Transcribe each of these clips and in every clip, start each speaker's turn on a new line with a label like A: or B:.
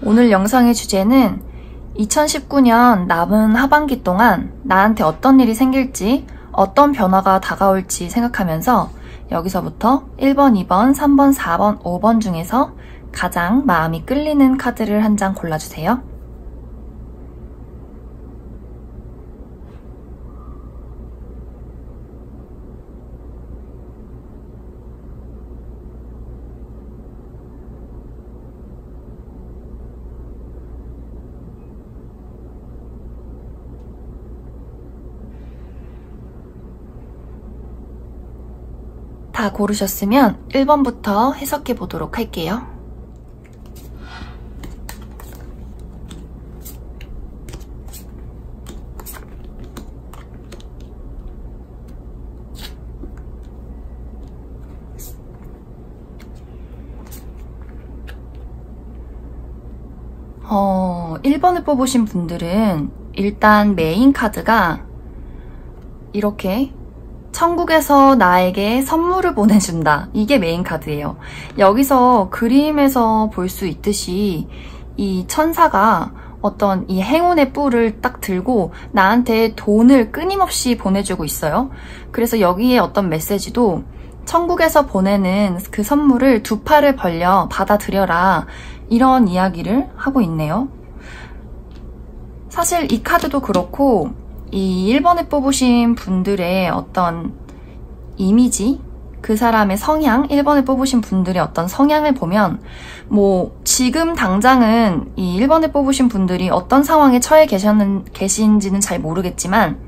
A: 오늘 영상의 주제는 2019년 남은 하반기 동안 나한테 어떤 일이 생길지, 어떤 변화가 다가올지 생각하면서 여기서부터 1번, 2번, 3번, 4번, 5번 중에서 가장 마음이 끌리는 카드를 한 장 골라주세요. 다 고르셨으면 1번부터 해석해 보도록 할게요. 어, 1번을 뽑으신 분들은 일단 메인 카드가 이렇게 천국에서 나에게 선물을 보내준다. 이게 메인 카드예요. 여기서 그림에서 볼 수 있듯이 이 천사가 어떤 이 행운의 뿔을 딱 들고 나한테 돈을 끊임없이 보내주고 있어요. 그래서 여기에 어떤 메시지도 천국에서 보내는 그 선물을 두 팔을 벌려 받아들여라. 이런 이야기를 하고 있네요. 사실 이 카드도 그렇고 이 1번을 뽑으신 분들의 어떤 이미지, 그 사람의 성향, 1번을 뽑으신 분들의 어떤 성향을 보면 뭐 지금 당장은 이 1번을 뽑으신 분들이 어떤 상황에 처해 계신지는 잘 모르겠지만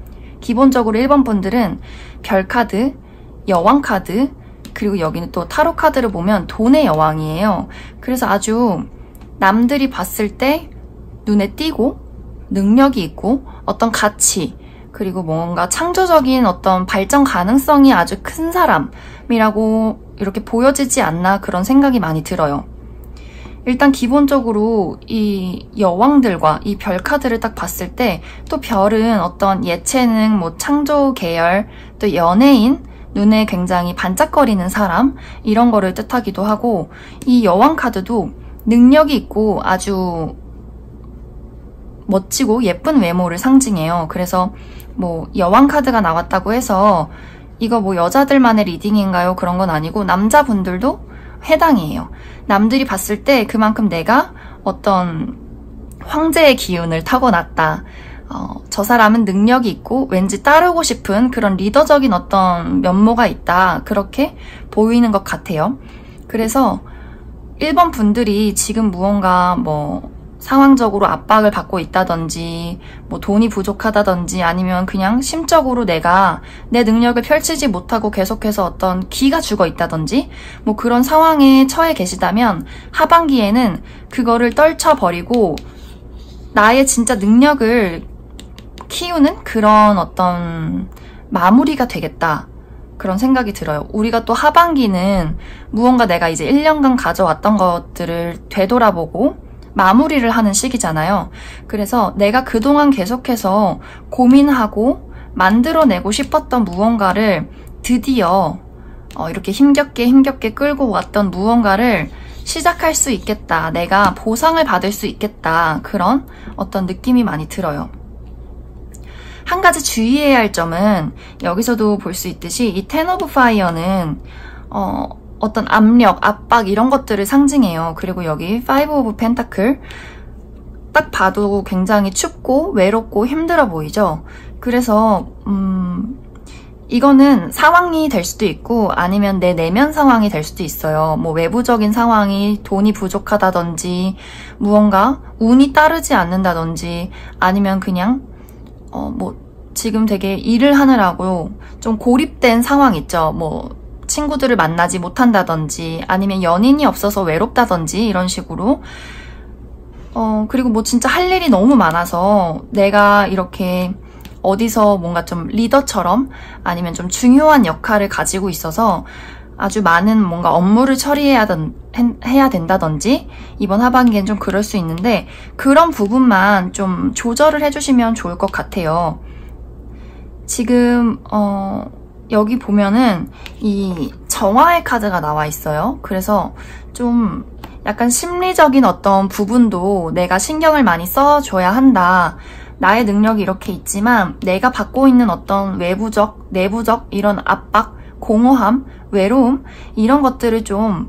A: 기본적으로 1번 분들은 별 카드, 여왕 카드, 그리고 여기는 또 타로 카드를 보면 돈의 여왕이에요. 그래서 아주 남들이 봤을 때 눈에 띄고 능력이 있고 어떤 가치, 그리고 뭔가 창조적인 어떤 발전 가능성이 아주 큰 사람이라고 이렇게 보여지지 않나 그런 생각이 많이 들어요. 일단 기본적으로 이 여왕들과 이 별 카드를 딱 봤을 때 또 별은 어떤 예체능, 뭐 창조 계열, 또 연예인, 눈에 굉장히 반짝거리는 사람 이런 거를 뜻하기도 하고 이 여왕 카드도 능력이 있고 아주 멋지고 예쁜 외모를 상징해요. 그래서 뭐 여왕 카드가 나왔다고 해서 이거 뭐 여자들만의 리딩인가요? 그런 건 아니고 남자분들도 해당이에요. 남들이 봤을 때 그만큼 내가 어떤 황제의 기운을 타고났다. 저 사람은 능력이 있고 왠지 따르고 싶은 그런 리더적인 어떤 면모가 있다. 그렇게 보이는 것 같아요. 그래서 1번 분들이 지금 무언가 뭐 상황적으로 압박을 받고 있다든지 뭐 돈이 부족하다든지 아니면 그냥 심적으로 내가 내 능력을 펼치지 못하고 계속해서 어떤 기가 죽어 있다든지 뭐 그런 상황에 처해 계시다면 하반기에는 그거를 떨쳐버리고 나의 진짜 능력을 키우는 그런 어떤 마무리가 되겠다. 그런 생각이 들어요. 우리가 또 하반기는 무언가 내가 이제 1년간 가져왔던 것들을 되돌아보고 마무리를 하는 시기잖아요. 그래서 내가 그동안 계속해서 고민하고 만들어내고 싶었던 무언가를 드디어 이렇게 힘겹게 끌고 왔던 무언가를 시작할 수 있겠다. 내가 보상을 받을 수 있겠다. 그런 어떤 느낌이 많이 들어요. 한 가지 주의해야 할 점은 여기서도 볼 수 있듯이 이 텐 오브 파이어는 어떤 압력, 압박 이런 것들을 상징해요. 그리고 여기 5 오브 펜타클 딱 봐도 굉장히 춥고 외롭고 힘들어 보이죠. 그래서 이거는 상황이 될 수도 있고 아니면 내 내면 상황이 될 수도 있어요. 뭐 외부적인 상황이 돈이 부족하다든지 무언가 운이 따르지 않는다든지 아니면 그냥 뭐 지금 되게 일을 하느라고 좀 고립된 상황 있죠. 뭐 친구들을 만나지 못한다든지 아니면 연인이 없어서 외롭다든지 이런 식으로 그리고 뭐 진짜 할 일이 너무 많아서 내가 이렇게 어디서 뭔가 좀 리더처럼 아니면 좀 중요한 역할을 가지고 있어서 아주 많은 뭔가 업무를 처리해야 된다든지 이번 하반기엔 좀 그럴 수 있는데 그런 부분만 좀 조절을 해주시면 좋을 것 같아요. 지금 여기 보면은 이 정화의 카드가 나와 있어요. 그래서 좀 약간 심리적인 어떤 부분도 내가 신경을 많이 써줘야 한다. 나의 능력이 이렇게 있지만 내가 받고 있는 어떤 외부적, 내부적 이런 압박, 공허함, 외로움 이런 것들을 좀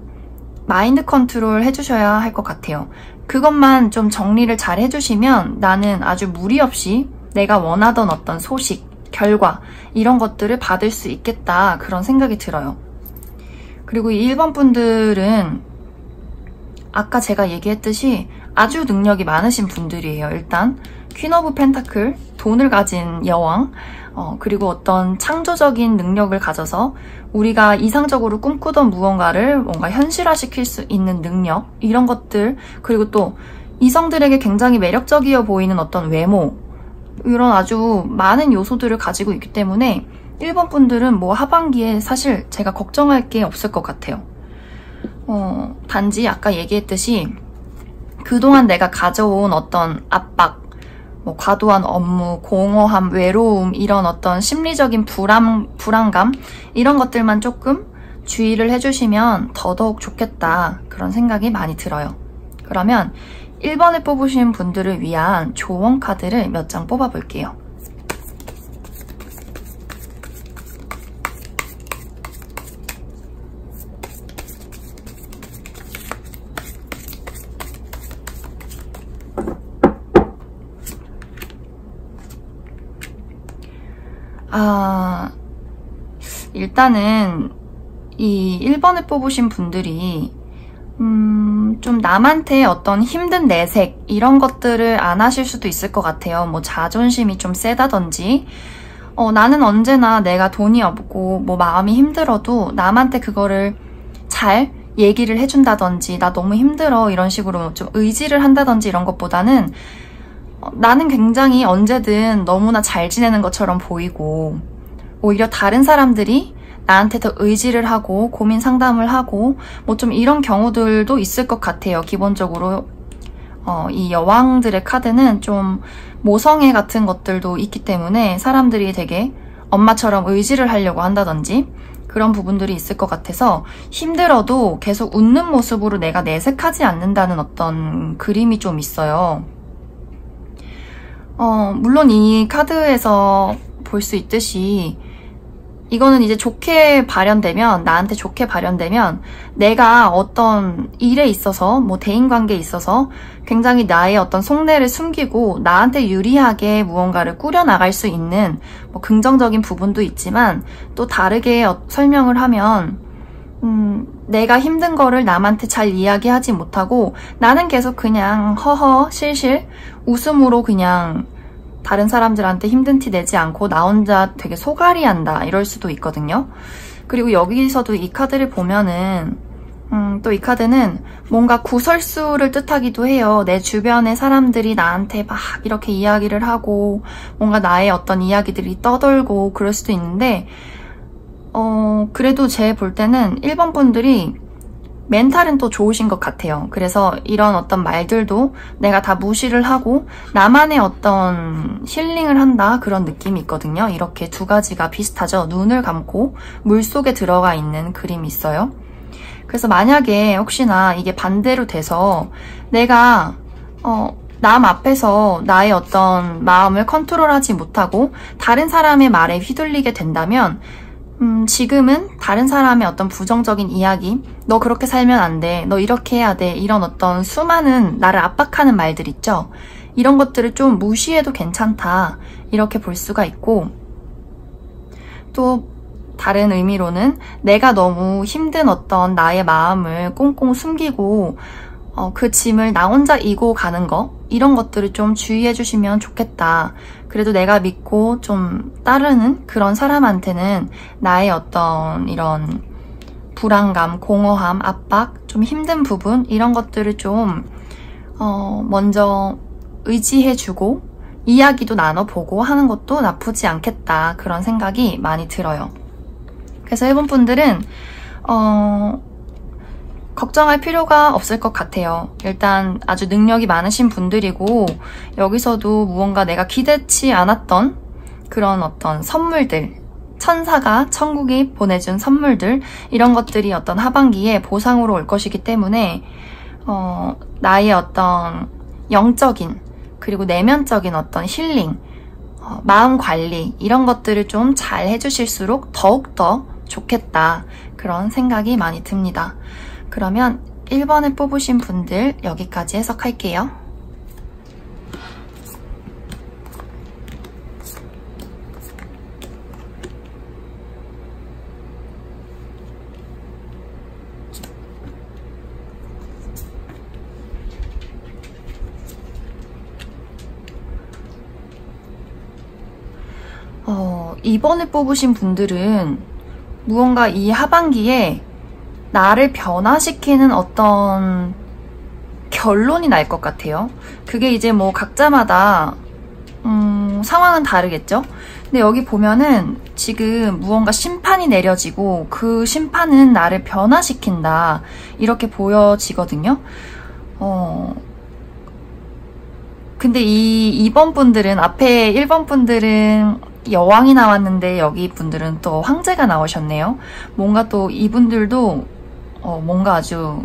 A: 마인드 컨트롤 해주셔야 할 것 같아요. 그것만 좀 정리를 잘 해주시면 나는 아주 무리 없이 내가 원하던 어떤 소식, 결과 이런 것들을 받을 수 있겠다 그런 생각이 들어요. 그리고 이 1번 분들은 아까 제가 얘기했듯이 아주 능력이 많으신 분들이에요. 일단 퀸 오브 펜타클, 돈을 가진 여왕, 그리고 어떤 창조적인 능력을 가져서 우리가 이상적으로 꿈꾸던 무언가를 뭔가 현실화시킬 수 있는 능력, 이런 것들, 그리고 또 이성들에게 굉장히 매력적이어 보이는 어떤 외모, 이런 아주 많은 요소들을 가지고 있기 때문에 1번 분들은 뭐 하반기에 사실 제가 걱정할 게 없을 것 같아요. 단지 아까 얘기했듯이 그동안 내가 가져온 어떤 압박, 뭐 과도한 업무, 공허함, 외로움 이런 어떤 심리적인 불안감 이런 것들만 조금 주의를 해주시면 더더욱 좋겠다 그런 생각이 많이 들어요. 그러면 1번을 뽑으신 분들을 위한 조언 카드를 몇 장 뽑아볼게요. 일단은 이 1번을 뽑으신 분들이 좀 남한테 어떤 힘든 내색 이런 것들을 안 하실 수도 있을 것 같아요. 뭐 자존심이 좀 세다든지 나는 언제나 내가 돈이 없고 뭐 마음이 힘들어도 남한테 그거를 잘 얘기를 해준다든지 나 너무 힘들어 이런 식으로 좀 의지를 한다든지 이런 것보다는 나는 굉장히 언제든 너무나 잘 지내는 것처럼 보이고 오히려 다른 사람들이 나한테 더 의지를 하고 고민 상담을 하고 뭐 좀 이런 경우들도 있을 것 같아요. 기본적으로 이 여왕들의 카드는 좀 모성애 같은 것들도 있기 때문에 사람들이 되게 엄마처럼 의지를 하려고 한다든지 그런 부분들이 있을 것 같아서 힘들어도 계속 웃는 모습으로 내가 내색하지 않는다는 어떤 그림이 좀 있어요. 물론 이 카드에서 볼 수 있듯이 이거는 이제 좋게 발현되면, 나한테 좋게 발현되면 내가 어떤 일에 있어서, 뭐 대인관계에 있어서 굉장히 나의 어떤 속내를 숨기고 나한테 유리하게 무언가를 꾸려나갈 수 있는 뭐 긍정적인 부분도 있지만 또 다르게 설명을 하면 내가 힘든 거를 남한테 잘 이야기하지 못하고 나는 계속 그냥 허허 실실 웃음으로 그냥 다른 사람들한테 힘든 티 내지 않고 나 혼자 되게 소갈이 한다 이럴 수도 있거든요. 그리고 여기서도 이 카드를 보면은 또 이 카드는 뭔가 구설수를 뜻하기도 해요. 내 주변의 사람들이 나한테 막 이렇게 이야기를 하고 뭔가 나의 어떤 이야기들이 떠돌고 그럴 수도 있는데 그래도 제 볼 때는 1번 분들이 멘탈은 또 좋으신 것 같아요. 그래서 이런 어떤 말들도 내가 다 무시를 하고 나만의 어떤 힐링을 한다 그런 느낌이 있거든요. 이렇게 두 가지가 비슷하죠. 눈을 감고 물속에 들어가 있는 그림이 있어요. 그래서 만약에 혹시나 이게 반대로 돼서 내가 남 앞에서 나의 어떤 마음을 컨트롤하지 못하고 다른 사람의 말에 휘둘리게 된다면 지금은 다른 사람의 어떤 부정적인 이야기, 너 그렇게 살면 안 돼, 너 이렇게 해야 돼, 이런 어떤 수많은 나를 압박하는 말들 있죠. 이런 것들을 좀 무시해도 괜찮다, 이렇게 볼 수가 있고, 또 다른 의미로는 내가 너무 힘든 어떤 나의 마음을 꽁꽁 숨기고 그 짐을 나 혼자 이고 가는 거, 이런 것들을 좀 주의해 주시면 좋겠다. 그래도 내가 믿고 좀 따르는 그런 사람한테는 나의 어떤 이런 불안감, 공허함, 압박, 좀 힘든 부분 이런 것들을 좀 먼저 의지해주고 이야기도 나눠보고 하는 것도 나쁘지 않겠다 그런 생각이 많이 들어요. 그래서 1번 분들은 걱정할 필요가 없을 것 같아요. 일단 아주 능력이 많으신 분들이고 여기서도 무언가 내가 기대치 않았던 그런 어떤 선물들, 천사가, 천국이 보내준 선물들 이런 것들이 어떤 하반기에 보상으로 올 것이기 때문에 나의 어떤 영적인 그리고 내면적인 어떤 힐링, 마음 관리 이런 것들을 좀 잘 해주실수록 더욱더 좋겠다. 그런 생각이 많이 듭니다. 그러면 1번을 뽑으신 분들 여기까지 해석할게요. 이번에 뽑으신 분들은 무언가 이 하반기에 나를 변화시키는 어떤 결론이 날 것 같아요. 그게 이제 뭐 각자마다 상황은 다르겠죠? 근데 여기 보면은 지금 무언가 심판이 내려지고 그 심판은 나를 변화시킨다. 이렇게 보여지거든요. 근데 이 2번 분들은, 앞에 1번 분들은 여왕이 나왔는데 여기 분들은 또 황제가 나오셨네요. 뭔가 또 이분들도 뭔가 아주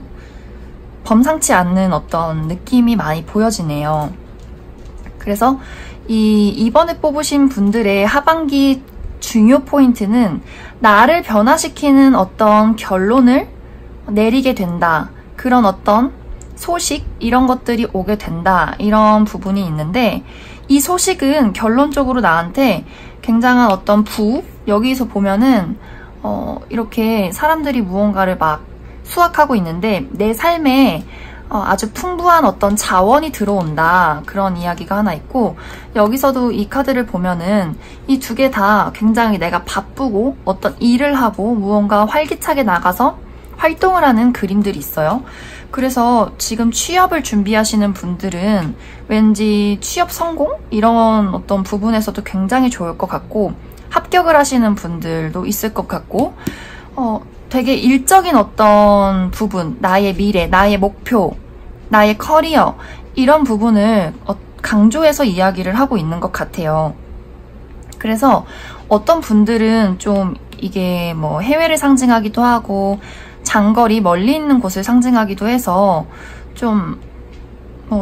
A: 범상치 않는 어떤 느낌이 많이 보여지네요. 그래서 이번에 뽑으신 분들의 하반기 중요 포인트는 나를 변화시키는 어떤 결론을 내리게 된다. 그런 어떤 소식 이런 것들이 오게 된다. 이런 부분이 있는데 이 소식은 결론적으로 나한테 굉장한 어떤 여기서 보면은 이렇게 사람들이 무언가를 막 수확하고 있는데 내 삶에 아주 풍부한 어떤 자원이 들어온다. 그런 이야기가 하나 있고, 여기서도 이 카드를 보면은 이 두 개 다 굉장히 내가 바쁘고 어떤 일을 하고 무언가 활기차게 나가서 활동을 하는 그림들이 있어요. 그래서 지금 취업을 준비하시는 분들은 왠지 취업 성공? 이런 어떤 부분에서도 굉장히 좋을 것 같고, 합격을 하시는 분들도 있을 것 같고, 되게 일적인 어떤 부분, 나의 미래, 나의 목표, 나의 커리어, 이런 부분을 강조해서 이야기를 하고 있는 것 같아요. 그래서 어떤 분들은 좀 이게 뭐 해외를 상징하기도 하고, 장거리 멀리 있는 곳을 상징하기도 해서 좀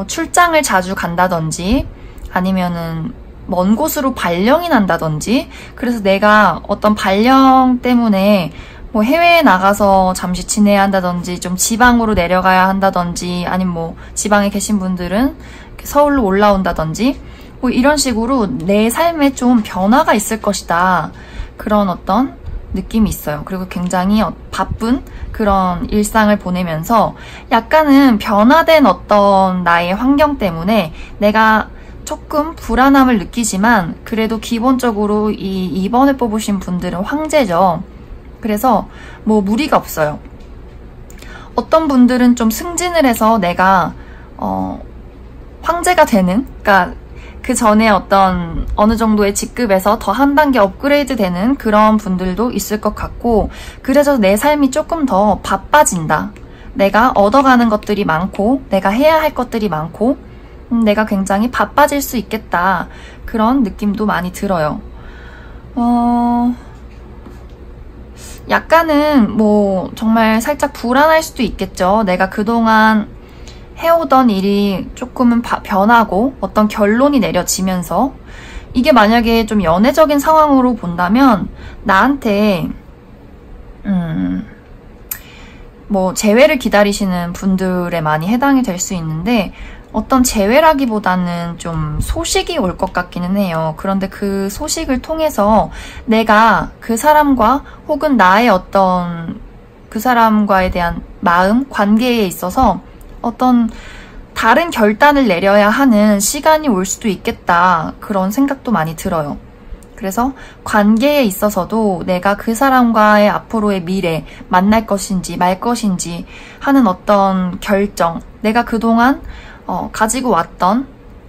A: 출장을 자주 간다든지 아니면은 먼 곳으로 발령이 난다든지, 그래서 내가 어떤 발령 때문에 뭐 해외에 나가서 잠시 지내야 한다든지 좀 지방으로 내려가야 한다든지, 아니면 뭐 지방에 계신 분들은 서울로 올라온다든지 뭐 이런 식으로 내 삶에 좀 변화가 있을 것이다. 그런 어떤 느낌이 있어요. 그리고 굉장히 바쁜 그런 일상을 보내면서 약간은 변화된 어떤 나의 환경 때문에 내가 조금 불안함을 느끼지만, 그래도 기본적으로 이 2번을 뽑으신 분들은 황제죠. 그래서 뭐 무리가 없어요. 어떤 분들은 좀 승진을 해서 내가 황제가 되는, 그러니까 그 전에 어떤 어느 정도의 직급에서 더 한 단계 업그레이드 되는 그런 분들도 있을 것 같고, 그래서 내 삶이 조금 더 바빠진다. 내가 얻어가는 것들이 많고 내가 해야 할 것들이 많고 내가 굉장히 바빠질 수 있겠다. 그런 느낌도 많이 들어요. 약간은 뭐 정말 살짝 불안할 수도 있겠죠. 내가 그동안 해오던 일이 조금은 변하고 어떤 결론이 내려지면서, 이게 만약에 좀 연애적인 상황으로 본다면 나한테 뭐 재회를 기다리시는 분들에 많이 해당이 될 수 있는데, 어떤 재회라기보다는 좀 소식이 올 것 같기는 해요. 그런데 그 소식을 통해서 내가 그 사람과 혹은 나의 어떤 그 사람과에 대한 마음, 관계에 있어서 어떤 다른 결단을 내려야 하는 시간이 올 수도 있겠다. 그런 생각도 많이 들어요. 그래서 관계에 있어서도 내가 그 사람과의 앞으로의 미래, 만날 것인지 말 것인지 하는 어떤 결정, 내가 그동안 가지고 왔던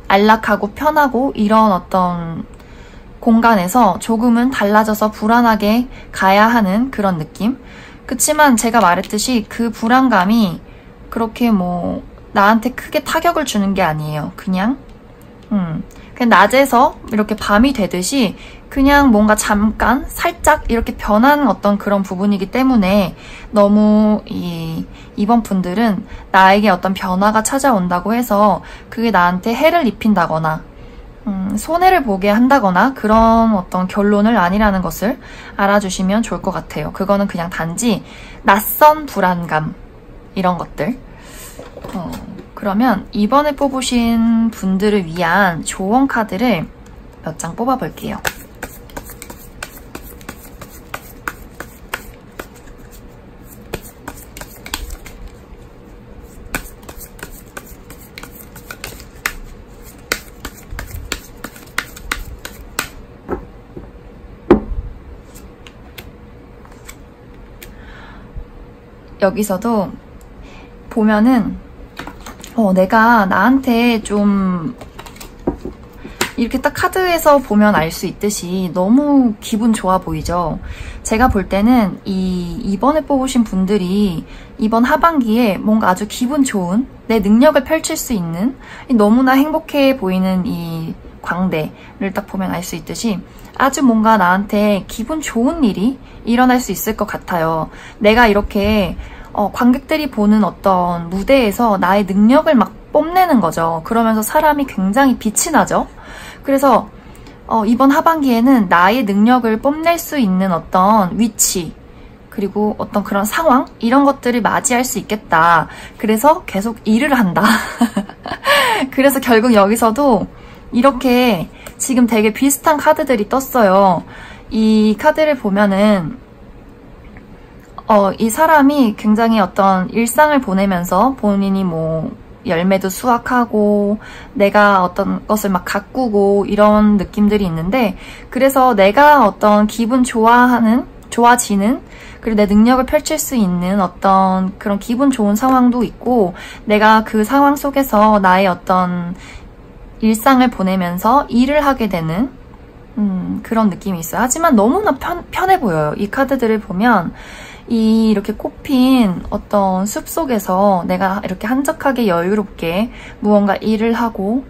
A: 안락하고 편하고 이런 어떤 공간에서 조금은 달라져서 불안하게 가야 하는 그런 느낌? 그치만 제가 말했듯이 그 불안감이 그렇게 뭐 나한테 크게 타격을 주는 게 아니에요. 그냥 낮에서 이렇게 밤이 되듯이 그냥 뭔가 잠깐 살짝 이렇게 변한 어떤 그런 부분이기 때문에 너무 이번 분들은 나에게 어떤 변화가 찾아온다고 해서 그게 나한테 해를 입힌다거나 손해를 보게 한다거나 그런 어떤 결론을 아니라는 것을 알아주시면 좋을 것 같아요. 그거는 그냥 단지 낯선 불안감 이런 것들. 그러면 이번에 뽑으신 분들을 위한 조언 카드를 몇 장 뽑아볼게요. 여기서도 보면은 내가 나한테 좀 이렇게 딱 카드에서 보면 알 수 있듯이 너무 기분 좋아 보이죠. 제가 볼 때는 이번에 뽑으신 분들이 이번 하반기에 뭔가 아주 기분 좋은 내 능력을 펼칠 수 있는 너무나 행복해 보이는 이 광대를 딱 보면 알 수 있듯이 아주 뭔가 나한테 기분 좋은 일이 일어날 수 있을 것 같아요. 내가 이렇게 관객들이 보는 어떤 무대에서 나의 능력을 막 뽐내는 거죠. 그러면서 사람이 굉장히 빛이 나죠. 그래서 이번 하반기에는 나의 능력을 뽐낼 수 있는 어떤 위치 그리고 어떤 그런 상황 이런 것들을 맞이할 수 있겠다. 그래서 계속 일을 한다. 그래서 결국 여기서도 이렇게 지금 되게 비슷한 카드들이 떴어요. 이 카드를 보면은 이 사람이 굉장히 어떤 일상을 보내면서 본인이 뭐 열매도 수확하고 내가 어떤 것을 막 가꾸고 이런 느낌들이 있는데 그래서 내가 어떤 기분 좋아지는 그리고 내 능력을 펼칠 수 있는 어떤 그런 기분 좋은 상황도 있고 내가 그 상황 속에서 나의 어떤 일상을 보내면서 일을 하게 되는 그런 느낌이 있어요. 하지만 너무나 편해 보여요. 이 카드들을 보면 이렇게 꼽힌 어떤 숲속에서 내가 이렇게 한적하게 여유롭게 무언가 일을 하고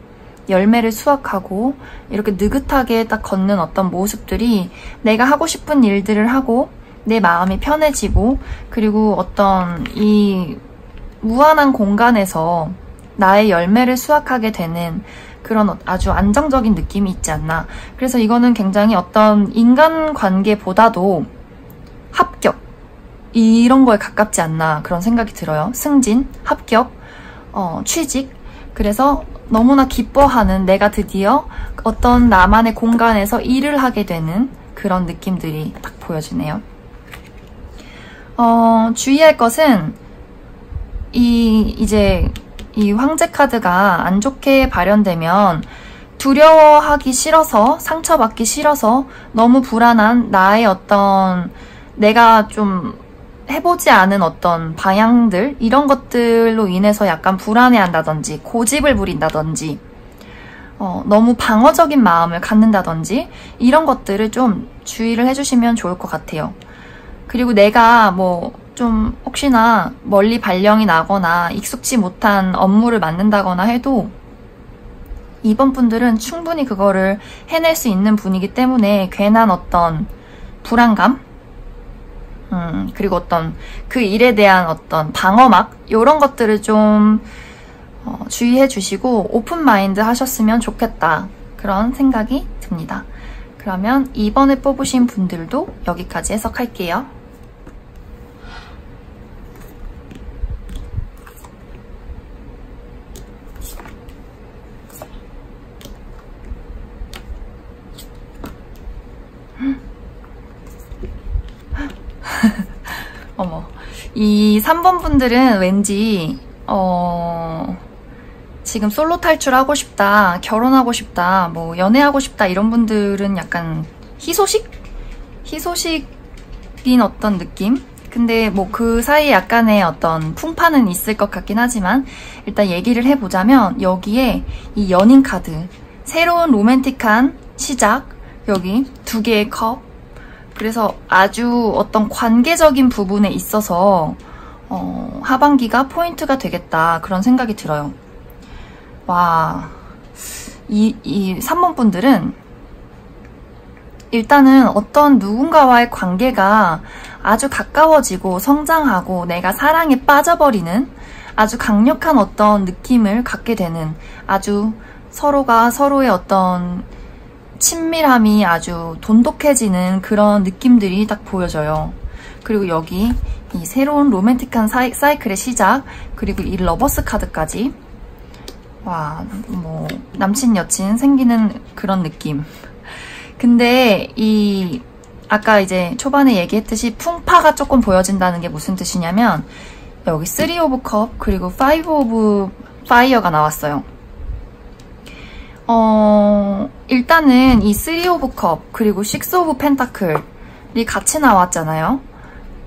A: 열매를 수확하고 이렇게 느긋하게 딱 걷는 어떤 모습들이 내가 하고 싶은 일들을 하고 내 마음이 편해지고 그리고 어떤 이 무한한 공간에서 나의 열매를 수확하게 되는 그런 아주 안정적인 느낌이 있지 않나. 그래서 이거는 굉장히 어떤 인간관계보다도 합격 이런 거에 가깝지 않나 그런 생각이 들어요. 승진, 합격, 취직. 그래서 너무나 기뻐하는 내가 드디어 어떤 나만의 공간에서 일을 하게 되는 그런 느낌들이 딱 보여지네요. 주의할 것은 이제 이 황제 카드가 안 좋게 발현되면 두려워하기 싫어서 상처받기 싫어서 너무 불안한 나의 어떤 내가 좀 해보지 않은 어떤 방향들 이런 것들로 인해서 약간 불안해한다든지 고집을 부린다든지 너무 방어적인 마음을 갖는다든지 이런 것들을 좀 주의를 해주시면 좋을 것 같아요. 그리고 내가 뭐 좀 혹시나 멀리 발령이 나거나 익숙지 못한 업무를 맡는다거나 해도 이번 분들은 충분히 그거를 해낼 수 있는 분이기 때문에 괜한 어떤 불안감 그리고 어떤 그 일에 대한 어떤 방어막 이런 것들을 좀 주의해 주시고 오픈 마인드 하셨으면 좋겠다 그런 생각이 듭니다. 그러면 이번에 뽑으신 분들도 여기까지 해석할게요. 어머, 이 3번 분들은 왠지 지금 솔로 탈출하고 싶다, 결혼하고 싶다, 뭐 연애하고 싶다 이런 분들은 약간 희소식인 어떤 느낌? 근데 뭐 그 사이에 약간의 어떤 풍파는 있을 것 같긴 하지만 일단 얘기를 해보자면 여기에 이 연인 카드, 새로운 로맨틱한 시작, 여기 2개의 컵, 그래서 아주 어떤 관계적인 부분에 있어서 하반기가 포인트가 되겠다 그런 생각이 들어요. 와, 이 3번 분들은 일단은 어떤 누군가와의 관계가 아주 가까워지고 성장하고 내가 사랑에 빠져버리는 아주 강력한 어떤 느낌을 갖게 되는, 아주 서로가 서로의 어떤 친밀함이 아주 돈독해지는 그런 느낌들이 딱 보여져요. 그리고 여기 이 새로운 로맨틱한 사이클의 시작, 그리고 이 러버스 카드까지. 와, 뭐 남친 여친 생기는 그런 느낌. 근데 아까 이제 초반에 얘기했듯이 풍파가 조금 보여진다는 게 무슨 뜻이냐면, 여기 3 오브 컵 그리고 5 오브 파이어가 나왔어요. 일단은 이 3 오브 컵 그리고 6 오브 펜타클이 같이 나왔잖아요.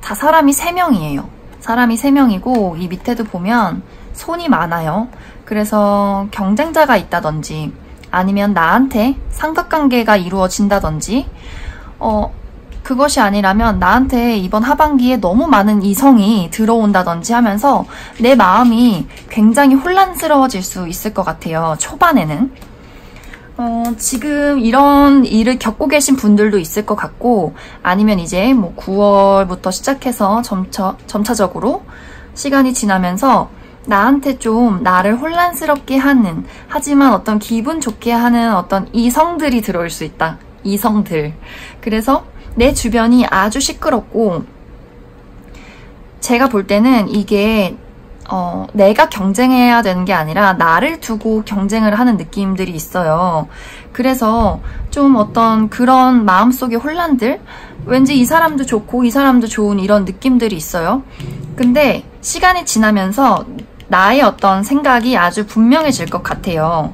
A: 다 사람이 3명이에요. 사람이 3명이고 이 밑에도 보면 손이 많아요. 그래서 경쟁자가 있다든지 아니면 나한테 삼각관계가 이루어진다든지, 그것이 아니라면 나한테 이번 하반기에 너무 많은 이성이 들어온다든지 하면서 내 마음이 굉장히 혼란스러워질 수 있을 것 같아요. 초반에는. 지금 이런 일을 겪고 계신 분들도 있을 것 같고, 아니면 이제 뭐 9월부터 시작해서 점차적으로 시간이 지나면서 나한테 좀 나를 혼란스럽게 하는, 하지만 어떤 기분 좋게 하는 어떤 이성들이 들어올 수 있다. 이성들. 그래서 내 주변이 아주 시끄럽고, 제가 볼 때는 이게 내가 경쟁해야 되는 게 아니라 나를 두고 경쟁을 하는 느낌들이 있어요. 그래서 좀 어떤 그런 마음속의 혼란들, 왠지 이 사람도 좋고 이 사람도 좋은 이런 느낌들이 있어요. 근데 시간이 지나면서 나의 어떤 생각이 아주 분명해질 것 같아요.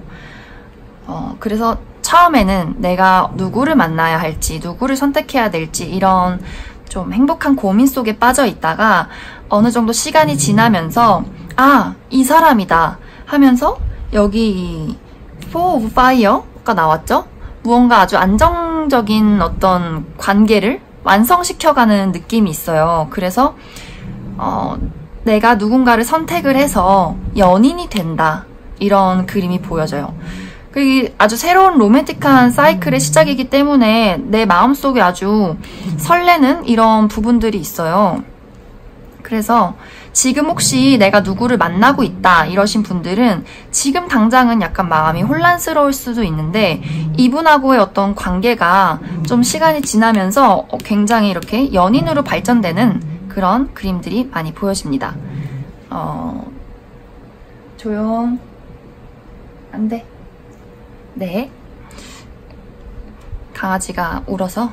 A: 그래서 처음에는 내가 누구를 만나야 할지, 누구를 선택해야 될지 이런 좀 행복한 고민 속에 빠져 있다가 어느 정도 시간이 지나면서 아, 이 사람이다 하면서 여기 이 4 of Fire가 나왔죠? 무언가 아주 안정적인 어떤 관계를 완성시켜가는 느낌이 있어요. 그래서 내가 누군가를 선택을 해서 연인이 된다, 이런 그림이 보여져요. 그게 아주 새로운 로맨틱한 사이클의 시작이기 때문에 내 마음속에 아주 설레는 이런 부분들이 있어요. 그래서 지금 혹시 내가 누구를 만나고 있다 이러신 분들은 지금 당장은 약간 마음이 혼란스러울 수도 있는데, 이분하고의 어떤 관계가 좀 시간이 지나면서 굉장히 이렇게 연인으로 발전되는 그런 그림들이 많이 보여집니다. 조용. 안 돼. 네. 강아지가 울어서.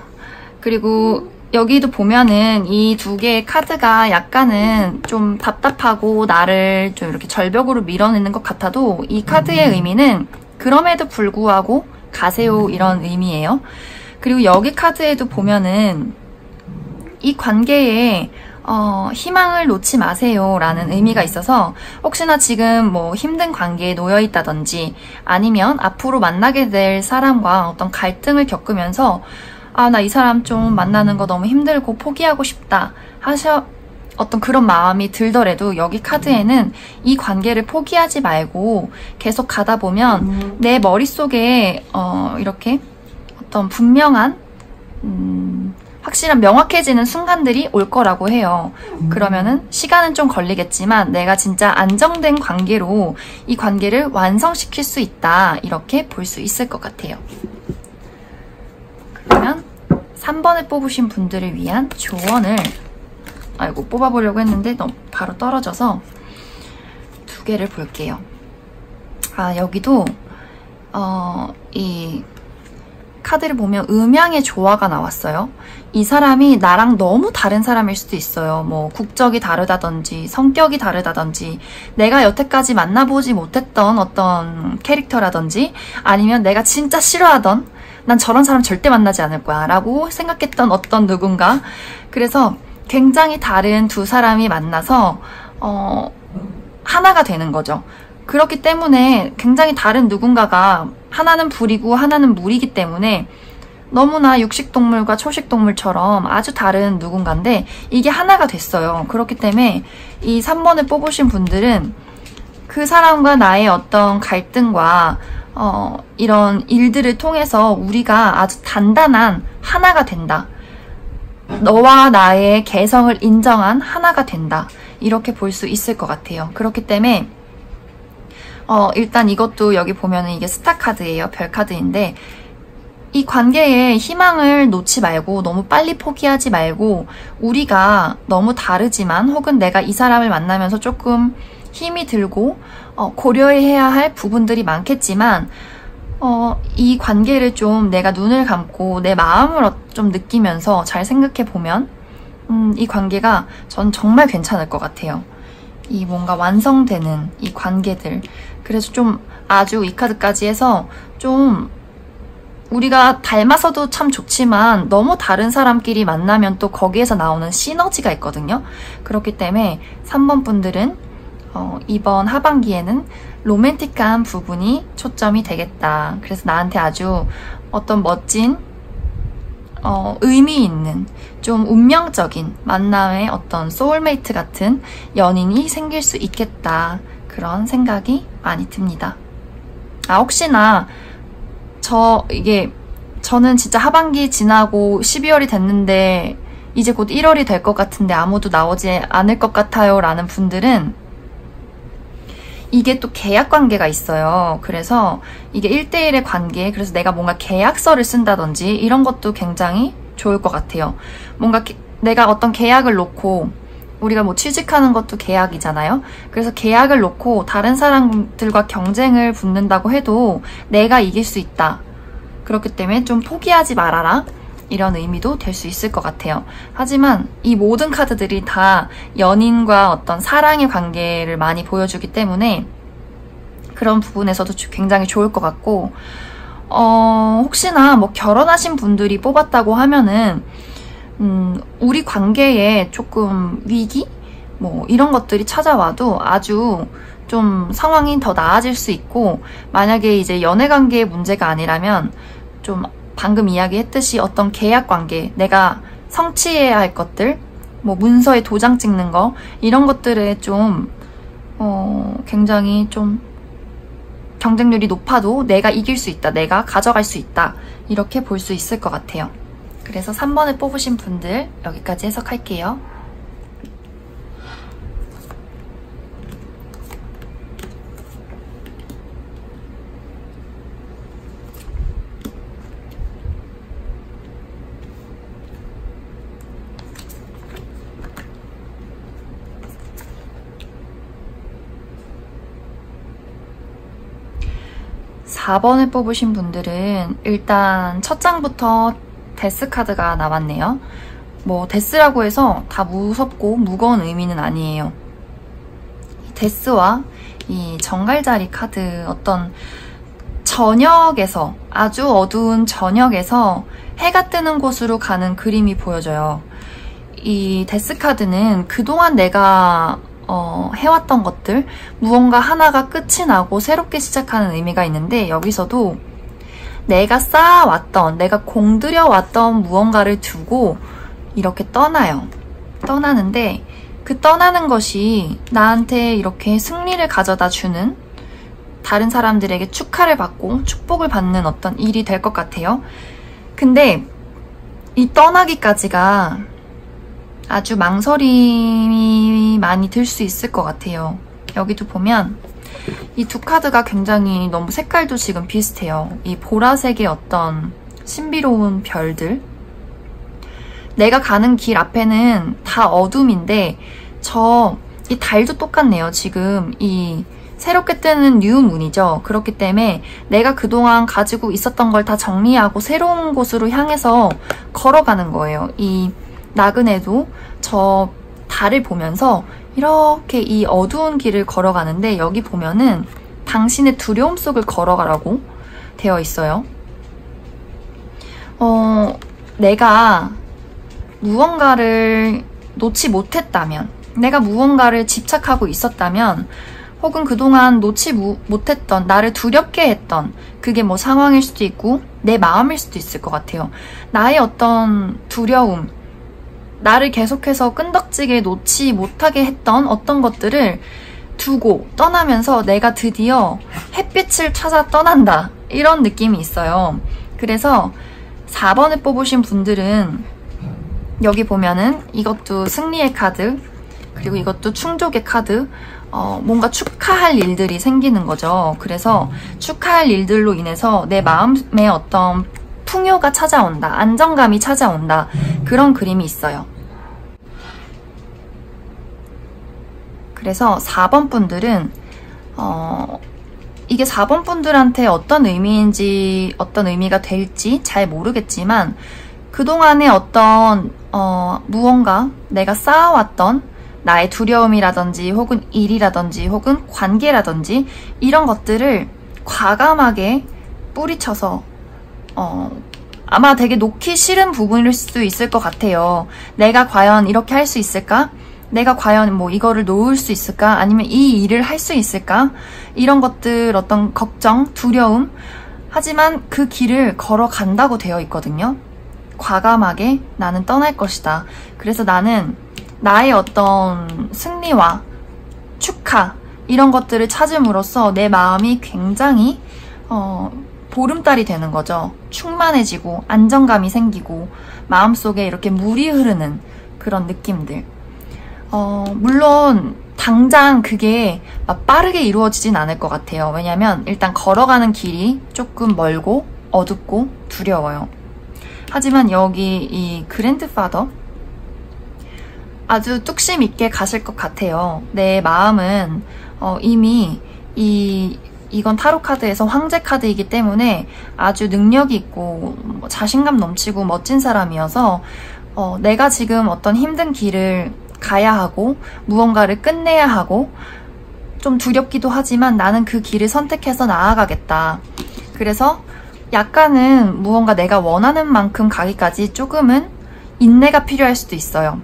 A: 그리고 여기도 보면은 이 두 개의 카드가 약간은 좀 답답하고 나를 좀 이렇게 절벽으로 밀어내는 것 같아도, 이 카드의 의미는 그럼에도 불구하고 가세요, 이런 의미예요. 그리고 여기 카드에도 보면은 이 관계에 희망을 놓지 마세요 라는 의미가 있어서, 혹시나 지금 뭐 힘든 관계에 놓여 있다든지 아니면 앞으로 만나게 될 사람과 어떤 갈등을 겪으면서 아, 나 이 사람 좀 만나는 거 너무 힘들고 포기하고 싶다 어떤 그런 마음이 들더라도, 여기 카드에는 이 관계를 포기하지 말고 계속 가다 보면 내 머릿속에 이렇게 어떤 분명한 확실한 명확해지는 순간들이 올 거라고 해요. 그러면은 시간은 좀 걸리겠지만 내가 진짜 안정된 관계로 이 관계를 완성시킬 수 있다, 이렇게 볼 수 있을 것 같아요. 그러면 3번을 뽑으신 분들을 위한 조언을 뽑아보려고 했는데 너무 바로 떨어져서 2개를 볼게요. 아, 여기도 이 카드를 보면 음양의 조화가 나왔어요. 이 사람이 나랑 너무 다른 사람일 수도 있어요. 뭐 국적이 다르다든지 성격이 다르다든지 내가 여태까지 만나보지 못했던 어떤 캐릭터라든지, 아니면 내가 진짜 싫어하던, 난 저런 사람 절대 만나지 않을 거야 라고 생각했던 어떤 누군가. 그래서 굉장히 다른 두 사람이 만나서 하나가 되는 거죠. 그렇기 때문에 굉장히 다른 누군가가, 하나는 불이고 하나는 물이기 때문에 너무나 육식동물과 초식동물처럼 아주 다른 누군가인데 이게 하나가 됐어요. 그렇기 때문에 이 3번을 뽑으신 분들은 그 사람과 나의 어떤 갈등과 이런 일들을 통해서 우리가 아주 단단한 하나가 된다. 너와 나의 개성을 인정한 하나가 된다. 이렇게 볼 수 있을 것 같아요. 그렇기 때문에 일단 이것도 여기 보면은 이게 스타 카드예요. 별 카드인데 이 관계에 희망을 놓지 말고 너무 빨리 포기하지 말고 우리가 너무 다르지만 혹은 내가 이 사람을 만나면서 조금 힘이 들고 고려해야 할 부분들이 많겠지만 이 관계를 좀 내가 눈을 감고 내 마음을 좀 느끼면서 잘 생각해 보면 이 관계가 전 정말 괜찮을 것 같아요. 이 뭔가 완성되는 이 관계들. 그래서 좀 아주 이 카드까지 해서 좀 우리가 닮아서도 참 좋지만 너무 다른 사람끼리 만나면 또 거기에서 나오는 시너지가 있거든요. 그렇기 때문에 3번 분들은 이번 하반기에는 로맨틱한 부분이 초점이 되겠다. 그래서 나한테 아주 어떤 멋진 의미 있는 좀 운명적인 만남의 어떤 소울메이트 같은 연인이 생길 수 있겠다. 그런 생각이 많이 듭니다. 혹시나 저는 진짜 하반기 지나고 12월이 됐는데 이제 곧 1월이 될 것 같은데 아무도 나오지 않을 것 같아요 라는 분들은 이게 또 계약 관계가 있어요. 그래서 이게 1대1의 관계, 그래서 내가 뭔가 계약서를 쓴다든지 이런 것도 굉장히 좋을 것 같아요. 뭔가 내가 어떤 계약을 놓고 우리가 뭐 취직하는 것도 계약이잖아요. 그래서 계약을 놓고 다른 사람들과 경쟁을 붙는다고 해도 내가 이길 수 있다. 그렇기 때문에 좀 포기하지 말아라. 이런 의미도 될 수 있을 것 같아요. 하지만 이 모든 카드들이 다 연인과 어떤 사랑의 관계를 많이 보여주기 때문에 그런 부분에서도 굉장히 좋을 것 같고 혹시나 뭐 결혼하신 분들이 뽑았다고 하면은 우리 관계에 조금 위기? 뭐 이런 것들이 찾아와도 아주 좀 상황이 더 나아질 수 있고 만약에 이제 연애관계의 문제가 아니라면 좀 방금 이야기했듯이 어떤 계약관계, 내가 성취해야 할 것들, 뭐 문서에 도장 찍는 거 이런 것들에 좀 굉장히 좀 경쟁률이 높아도 내가 이길 수 있다, 내가 가져갈 수 있다 이렇게 볼 수 있을 것 같아요. 그래서 3번을 뽑으신 분들 여기까지 해석할게요. 사 4번을 뽑으신 분들은 일단 첫 장부터 데스 카드가 나왔네요. 뭐 데스라고 해서 다 무섭고 무거운 의미는 아니에요. 데스와 이 정갈자리 카드, 어떤 저녁에서, 아주 어두운 저녁에서 해가 뜨는 곳으로 가는 그림이 보여져요. 이 데스 카드는 그동안 내가 해왔던 것들, 무언가 하나가 끝이 나고 새롭게 시작하는 의미가 있는데, 여기서도 내가 쌓아왔던, 내가 공들여왔던 무언가를 두고 이렇게 떠나요. 떠나는데 그 떠나는 것이 나한테 이렇게 승리를 가져다 주는, 다른 사람들에게 축하를 받고 축복을 받는 어떤 일이 될 것 같아요. 근데 이 떠나기까지가 아주 망설임이 많이 들 수 있을 것 같아요. 여기도 보면 이 두 카드가 굉장히 너무 색깔도 지금 비슷해요. 이 보라색의 어떤 신비로운 별들, 내가 가는 길 앞에는 다 어둠인데 이 달도 똑같네요. 지금 이 새롭게 뜨는 뉴문이죠. 그렇기 때문에 내가 그동안 가지고 있었던 걸 다 정리하고 새로운 곳으로 향해서 걸어가는 거예요. 이 나그네도 저 달을 보면서 이렇게 이 어두운 길을 걸어가는데, 여기 보면은 당신의 두려움 속을 걸어가라고 되어 있어요. 내가 무언가를 놓지 못했다면, 내가 무언가를 집착하고 있었다면, 혹은 그동안 놓지 못했던, 나를 두렵게 했던, 그게 뭐 상황일 수도 있고 내 마음일 수도 있을 것 같아요. 나의 어떤 두려움, 나를 계속해서 끈덕지게 놓지 못하게 했던 어떤 것들을 두고 떠나면서 내가 드디어 햇빛을 찾아 떠난다, 이런 느낌이 있어요. 그래서 4번을 뽑으신 분들은 여기 보면은 이것도 승리의 카드, 그리고 이것도 충족의 카드, 뭔가 축하할 일들이 생기는 거죠. 그래서 축하할 일들로 인해서 내 마음에 어떤 풍요가 찾아온다, 안정감이 찾아온다, 그런 그림이 있어요. 그래서 4번 분들은 이게 4번 분들한테 어떤 의미인지, 어떤 의미가 될지 잘 모르겠지만 그동안에 어떤 무언가 내가 쌓아왔던 나의 두려움이라든지 혹은 일이라든지 혹은 관계라든지 이런 것들을 과감하게 뿌리쳐서 아마 되게 놓기 싫은 부분일 수도 있을 것 같아요. 내가 과연 이렇게 할 수 있을까? 내가 과연 뭐 이거를 놓을 수 있을까? 아니면 이 일을 할 수 있을까? 이런 것들, 어떤 걱정, 두려움. 하지만 그 길을 걸어간다고 되어 있거든요. 과감하게 나는 떠날 것이다. 그래서 나는 나의 어떤 승리와 축하 이런 것들을 찾음으로써 내 마음이 굉장히 보름달이 되는 거죠. 충만해지고 안정감이 생기고 마음속에 이렇게 물이 흐르는 그런 느낌들. 물론 당장 그게 막 빠르게 이루어지진 않을 것 같아요. 왜냐면 일단 걸어가는 길이 조금 멀고 어둡고 두려워요. 하지만 여기 이 그랜드파더 아주 뚝심 있게 가실 것 같아요. 내 마음은 이미 이건 타로 카드에서 황제 카드이기 때문에 아주 능력이 있고 자신감 넘치고 멋진 사람이어서 내가 지금 어떤 힘든 길을 가야 하고 무언가를 끝내야 하고 좀 두렵기도 하지만 나는 그 길을 선택해서 나아가겠다. 그래서 약간은 무언가 내가 원하는 만큼 가기까지 조금은 인내가 필요할 수도 있어요.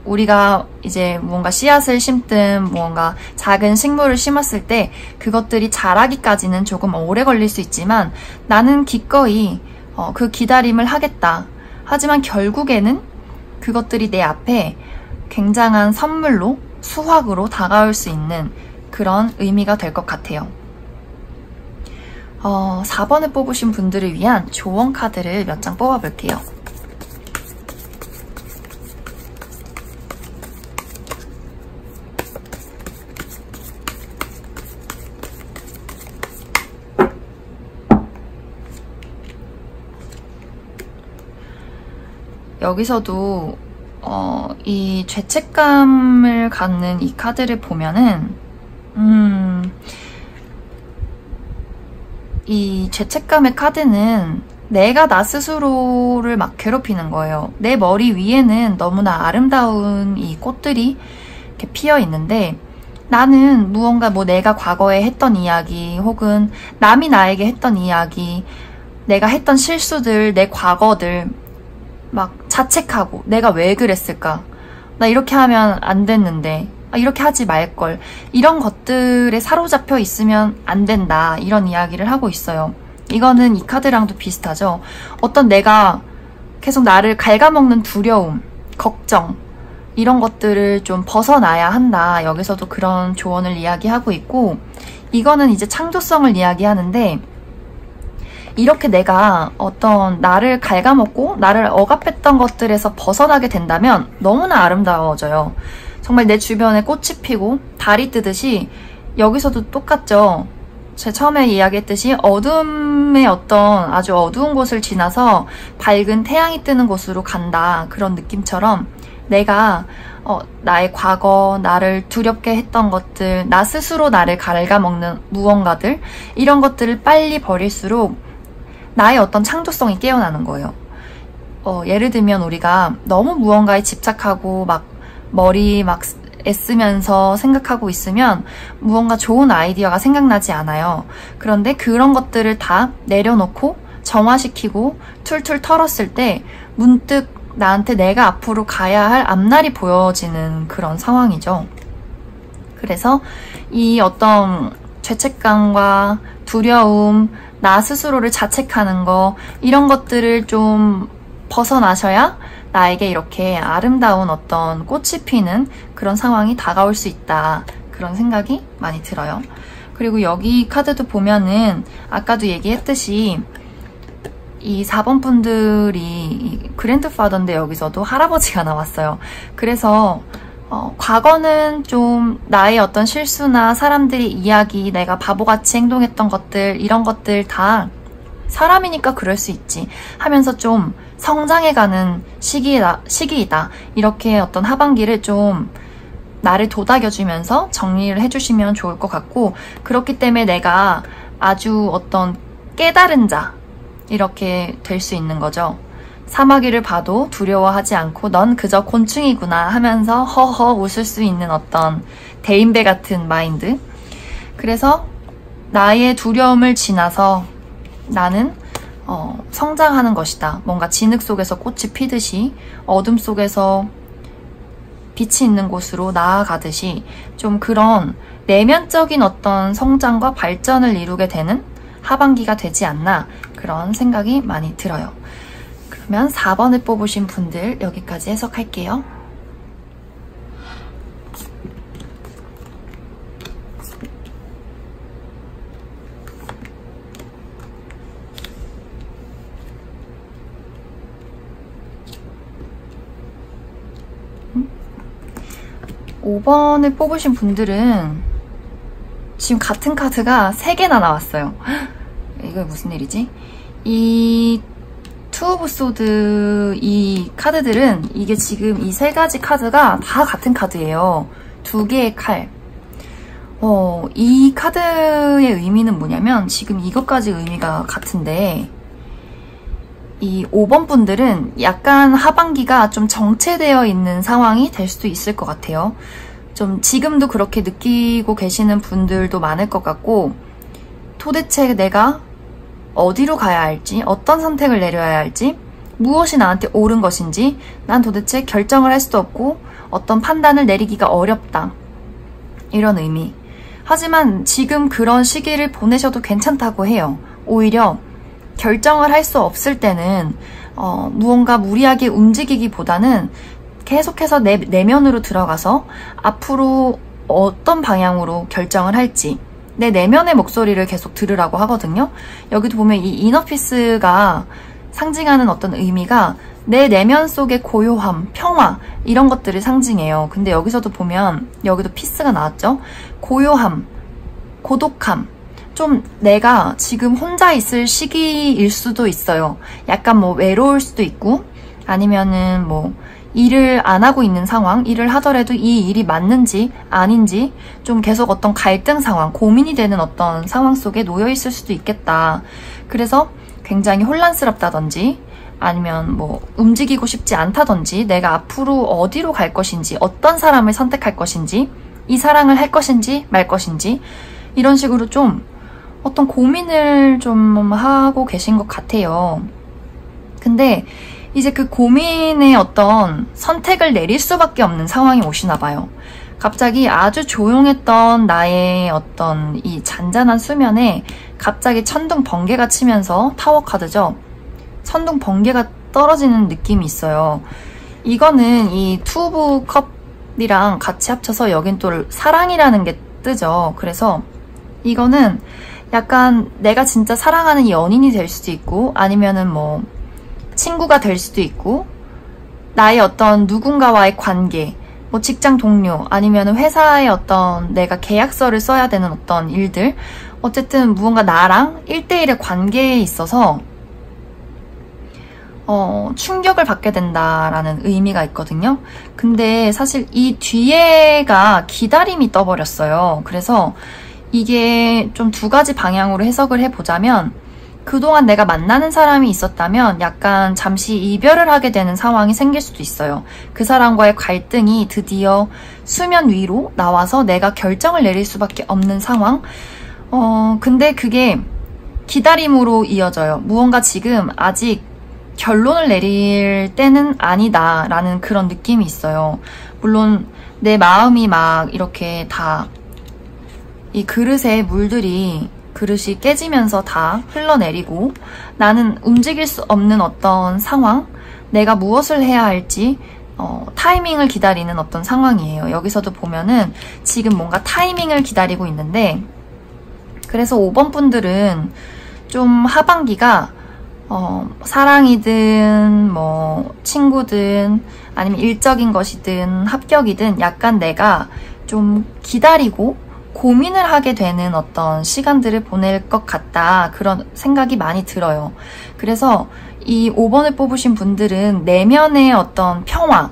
A: 우리가 이제 무언가 씨앗을 심든 무언가 작은 식물을 심었을 때 그것들이 자라기까지는 조금 오래 걸릴 수 있지만 나는 기꺼이 그 기다림을 하겠다. 하지만 결국에는 그것들이 내 앞에 굉장한 선물로, 수확으로 다가올 수 있는 그런 의미가 될 것 같아요. 4번을 뽑으신 분들을 위한 조언 카드를 몇 장 뽑아볼게요. 여기서도 이 죄책감을 갖는 이 카드를 보면은 이 죄책감의 카드는 내가 나 스스로를 막 괴롭히는 거예요. 내 머리 위에는 너무나 아름다운 이 꽃들이 이렇게 피어 있는데 나는 무언가 뭐 내가 과거에 했던 이야기 혹은 남이 나에게 했던 이야기, 내가 했던 실수들, 내 과거들 막 자책하고 내가 왜 그랬을까? 나 이렇게 하면 안 됐는데 이렇게 하지 말걸. 이런 것들에 사로잡혀 있으면 안 된다. 이런 이야기를 하고 있어요. 이거는 이 카드랑도 비슷하죠. 어떤 내가 계속 나를 갉아먹는 두려움, 걱정 이런 것들을 좀 벗어나야 한다. 여기서도 그런 조언을 이야기하고 있고 이거는 이제 창조성을 이야기하는데 이렇게 내가 어떤 나를 갉아먹고 나를 억압했던 것들에서 벗어나게 된다면 너무나 아름다워져요. 정말 내 주변에 꽃이 피고 달이 뜨듯이 여기서도 똑같죠. 제가 처음에 이야기했듯이 어둠의 어떤 아주 어두운 곳을 지나서 밝은 태양이 뜨는 곳으로 간다. 그런 느낌처럼 내가 나의 과거, 나를 두렵게 했던 것들, 나 스스로 나를 갉아먹는 무언가들 이런 것들을 빨리 버릴수록 나의 어떤 창조성이 깨어나는 거예요. 예를 들면 우리가 너무 무언가에 집착하고 막 머리 막 애쓰면서 생각하고 있으면 무언가 좋은 아이디어가 생각나지 않아요. 그런데 그런 것들을 다 내려놓고 정화시키고 툴툴 털었을 때 문득 나한테 내가 앞으로 가야 할 앞날이 보여지는 그런 상황이죠. 그래서 이 어떤 죄책감과 두려움, 나 스스로를 자책하는 거 이런 것들을 좀 벗어나셔야 나에게 이렇게 아름다운 어떤 꽃이 피는 그런 상황이 다가올 수 있다. 그런 생각이 많이 들어요. 그리고 여기 카드도 보면은 아까도 얘기했듯이 이 4번 분들이 그랜드파더인데 여기서도 할아버지가 나왔어요. 그래서 과거는 좀 나의 어떤 실수나 사람들이 이야기, 내가 바보같이 행동했던 것들, 이런 것들 다 사람이니까 그럴 수 있지 하면서 좀 성장해가는 시기이다. 이렇게 어떤 하반기를 좀 나를 도닥여주면서 정리를 해주시면 좋을 것 같고, 그렇기 때문에 내가 아주 어떤 깨달은 자, 이렇게 될 수 있는 거죠. 사마귀를 봐도 두려워하지 않고 넌 그저 곤충이구나 하면서 허허 웃을 수 있는 어떤 대인배 같은 마인드. 그래서 나의 두려움을 지나서 나는 성장하는 것이다. 뭔가 진흙 속에서 꽃이 피듯이 어둠 속에서 빛이 있는 곳으로 나아가듯이 좀 그런 내면적인 어떤 성장과 발전을 이루게 되는 하반기가 되지 않나, 그런 생각이 많이 들어요. 그러면 4번을 뽑으신 분들 여기까지 해석할게요. 음? 5번을 뽑으신 분들은 지금 같은 카드가 3개나 나왔어요. 이거 무슨 일이지? 이 투 오브 소드 이 카드들은 이게 지금 이 3가지 카드가 다 같은 카드예요. 2개의 칼. 이 카드의 의미는 뭐냐면 지금 이것까지 의미가 같은데, 이 5번 분들은 약간 하반기가 좀 정체되어 있는 상황이 될 수도 있을 것 같아요. 좀 지금도 그렇게 느끼고 계시는 분들도 많을 것 같고, 도대체 내가 어디로 가야 할지, 어떤 선택을 내려야 할지, 무엇이 나한테 옳은 것인지 난 도대체 결정을 할 수도 없고 어떤 판단을 내리기가 어렵다, 이런 의미. 하지만 지금 그런 시기를 보내셔도 괜찮다고 해요. 오히려 결정을 할 수 없을 때는 무언가 무리하게 움직이기보다는 계속해서 내면으로 들어가서 앞으로 어떤 방향으로 결정을 할지 내 내면의 목소리를 계속 들으라고 하거든요. 여기도 보면 이 이너피스가 상징하는 어떤 의미가 내 내면 속의 고요함, 평화, 이런 것들을 상징해요. 근데 여기서도 보면 여기도 피스가 나왔죠. 고요함, 고독함, 좀 내가 지금 혼자 있을 시기일 수도 있어요. 약간 뭐 외로울 수도 있고, 아니면은 뭐 일을 안 하고 있는 상황, 일을 하더라도 이 일이 맞는지 아닌지 좀 계속 어떤 갈등 상황, 고민이 되는 어떤 상황 속에 놓여 있을 수도 있겠다. 그래서 굉장히 혼란스럽다든지 아니면 뭐 움직이고 싶지 않다든지, 내가 앞으로 어디로 갈 것인지, 어떤 사람을 선택할 것인지, 이 사랑을 할 것인지 말 것인지, 이런 식으로 좀 어떤 고민을 좀 하고 계신 것 같아요. 근데 이제 그 고민의 어떤 선택을 내릴 수밖에 없는 상황이 오시나 봐요. 갑자기 아주 조용했던 나의 어떤 이 잔잔한 수면에 갑자기 천둥 번개가 치면서, 타워 카드죠. 천둥 번개가 떨어지는 느낌이 있어요. 이거는 이 투 오브 컵이랑 같이 합쳐서 여긴 또 사랑이라는 게 뜨죠. 그래서 이거는 약간 내가 진짜 사랑하는 연인이 될 수도 있고, 아니면은 뭐 친구가 될 수도 있고, 나의 어떤 누군가와의 관계, 뭐 직장 동료, 아니면 회사의 어떤 내가 계약서를 써야 되는 어떤 일들, 어쨌든 무언가 나랑 1대1의 관계에 있어서 충격을 받게 된다라는 의미가 있거든요. 근데 사실 이 뒤에가 기다림이 떠버렸어요. 그래서 이게 좀 2가지 방향으로 해석을 해보자면, 그동안 내가 만나는 사람이 있었다면 약간 잠시 이별을 하게 되는 상황이 생길 수도 있어요. 그 사람과의 갈등이 드디어 수면 위로 나와서 내가 결정을 내릴 수밖에 없는 상황. 근데 그게 기다림으로 이어져요. 무언가 지금 아직 결론을 내릴 때는 아니다라는 그런 느낌이 있어요. 물론 내 마음이 막 이렇게 다 이 그릇에 물들이, 그릇이 깨지면서 다 흘러내리고, 나는 움직일 수 없는 어떤 상황, 내가 무엇을 해야 할지 타이밍을 기다리는 어떤 상황이에요. 여기서도 보면은 지금 뭔가 타이밍을 기다리고 있는데, 그래서 5번 분들은 좀 하반기가 사랑이든 뭐 친구든 아니면 일적인 것이든 합격이든 약간 내가 좀 기다리고 고민을 하게 되는 어떤 시간들을 보낼 것 같다, 그런 생각이 많이 들어요. 그래서 이 5번을 뽑으신 분들은 내면의 어떤 평화,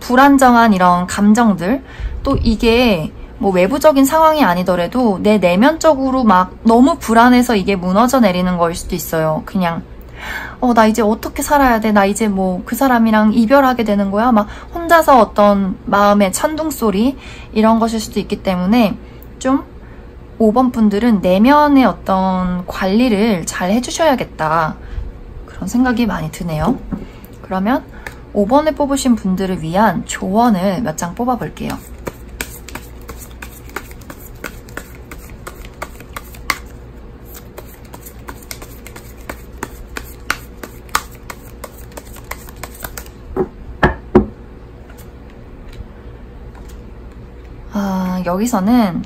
A: 불안정한 이런 감정들, 또 이게 뭐 외부적인 상황이 아니더라도 내 내면적으로 막 너무 불안해서 이게 무너져 내리는 거일 수도 있어요. 그냥 나 이제 어떻게 살아야 돼? 나 이제 뭐 그 사람이랑 이별하게 되는 거야? 막 혼자서 어떤 마음의 천둥소리, 이런 것일 수도 있기 때문에 좀 5번 분들은 내면의 어떤 관리를 잘 해주셔야겠다, 그런 생각이 많이 드네요. 그러면 5번을 뽑으신 분들을 위한 조언을 몇 장 뽑아볼게요. 여기서는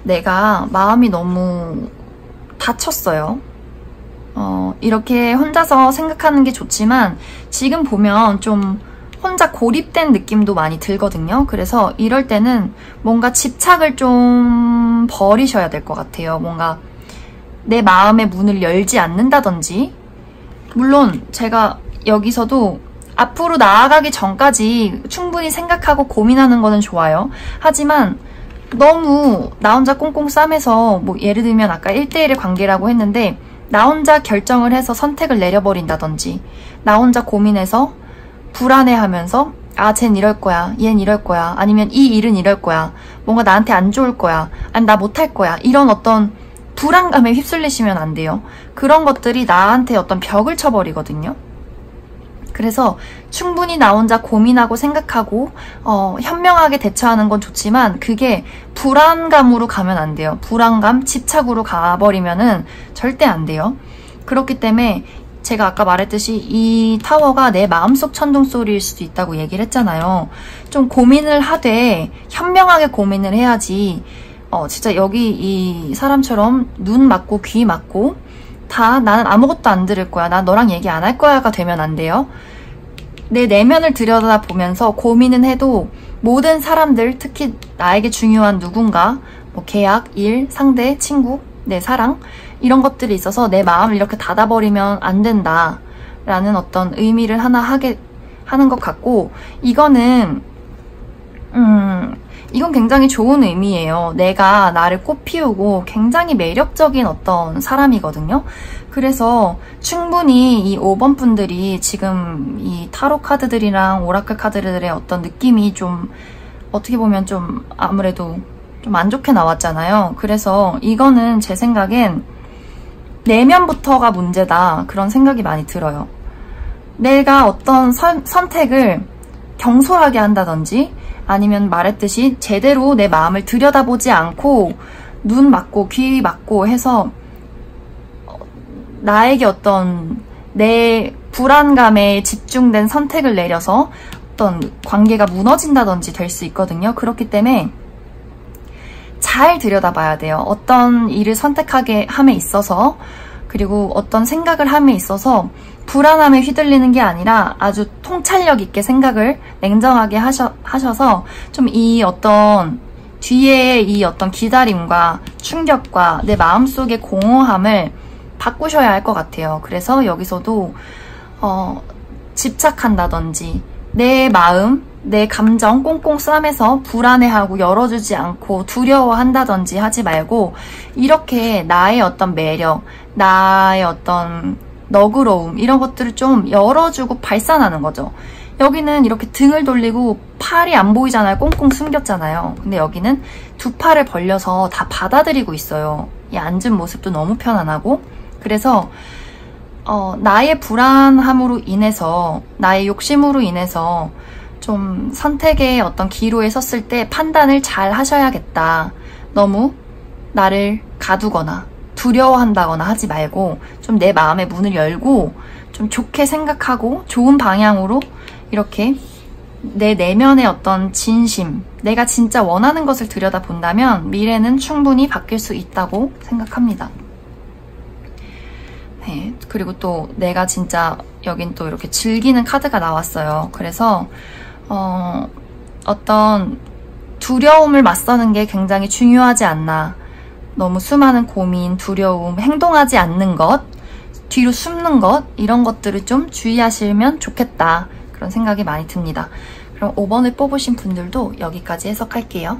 A: 내가 마음이 너무 다쳤어요. 이렇게 혼자서 생각하는 게 좋지만 지금 보면 좀 혼자 고립된 느낌도 많이 들거든요. 그래서 이럴 때는 뭔가 집착을 좀 버리셔야 될 것 같아요. 뭔가 내 마음의 문을 열지 않는다든지, 물론 제가 여기서도 앞으로 나아가기 전까지 충분히 생각하고 고민하는 거는 좋아요. 하지만 너무 나 혼자 꽁꽁 싸매서, 뭐 예를 들면 아까 1대1의 관계라고 했는데 나 혼자 결정을 해서 선택을 내려버린다든지, 나 혼자 고민해서 불안해하면서 쟨 이럴 거야, 얜 이럴 거야, 아니면 이 일은 이럴 거야, 뭔가 나한테 안 좋을 거야, 아니 나 못할 거야, 이런 어떤 불안감에 휩쓸리시면 안 돼요. 그런 것들이 나한테 어떤 벽을 쳐버리거든요. 그래서 충분히 나 혼자 고민하고 생각하고 현명하게 대처하는 건 좋지만 그게 불안감으로 가면 안 돼요. 불안감, 집착으로 가버리면은 절대 안 돼요. 그렇기 때문에 제가 아까 말했듯이 이 타워가 내 마음속 천둥소리일 수도 있다고 얘기를 했잖아요. 좀 고민을 하되 현명하게 고민을 해야지 진짜 여기 이 사람처럼 눈 맞고 귀 맞고 다 나는 아무것도 안 들을 거야, 나 너랑 얘기 안 할 거야가 되면 안 돼요. 내 내면을 들여다보면서 고민은 해도 모든 사람들, 특히 나에게 중요한 누군가, 뭐 계약, 일, 상대, 친구, 내 사랑, 이런 것들이 있어서 내 마음을 이렇게 닫아버리면 안 된다 라는 어떤 의미를 하나 하는 것 같고, 이건 굉장히 좋은 의미예요. 내가 나를 꽃피우고 굉장히 매력적인 어떤 사람이거든요. 그래서 충분히 이 5번 분들이 지금 이 타로 카드들이랑 오라클 카드들의 어떤 느낌이 좀 어떻게 보면 좀 아무래도 좀 안 좋게 나왔잖아요. 그래서 이거는 제 생각엔 내면부터가 문제다, 그런 생각이 많이 들어요. 내가 어떤 선택을 경솔하게 한다든지, 아니면 말했듯이 제대로 내 마음을 들여다보지 않고 눈 맞고 귀 맞고 해서 나에게 어떤 내 불안감에 집중된 선택을 내려서 어떤 관계가 무너진다든지 될 수 있거든요. 그렇기 때문에 잘 들여다봐야 돼요. 어떤 일을 선택하게 함에 있어서, 그리고 어떤 생각을 함에 있어서 불안함에 휘둘리는 게 아니라 아주 통찰력 있게 생각을 냉정하게 하셔서 좀 이 어떤 뒤에 이 어떤 기다림과 충격과 내 마음속의 공허함을 바꾸셔야 할 것 같아요. 그래서 여기서도 집착한다든지 내 마음, 내 감정 꽁꽁 싸매서 불안해하고 열어주지 않고 두려워한다든지 하지 말고, 이렇게 나의 어떤 매력, 나의 어떤 너그러움, 이런 것들을 좀 열어주고 발산하는 거죠. 여기는 이렇게 등을 돌리고 팔이 안 보이잖아요. 꽁꽁 숨겼잖아요. 근데 여기는 두 팔을 벌려서 다 받아들이고 있어요. 이 앉은 모습도 너무 편안하고. 그래서 나의 불안함으로 인해서, 나의 욕심으로 인해서 좀 선택의 어떤 기로에 섰을 때 판단을 잘 하셔야겠다. 너무 나를 가두거나 두려워한다거나 하지 말고 좀 내 마음의 문을 열고 좀 좋게 생각하고 좋은 방향으로 이렇게 내 내면의 어떤 진심, 내가 진짜 원하는 것을 들여다본다면 미래는 충분히 바뀔 수 있다고 생각합니다. 네, 그리고 또 내가 진짜 여긴 또 이렇게 즐기는 카드가 나왔어요. 그래서 어떤 두려움을 맞서는 게 굉장히 중요하지 않나. 너무 수많은 고민, 두려움, 행동하지 않는 것, 뒤로 숨는 것, 이런 것들을 좀 주의하시면 좋겠다. 그런 생각이 많이 듭니다. 그럼 5번을 뽑으신 분들도 여기까지 해석할게요.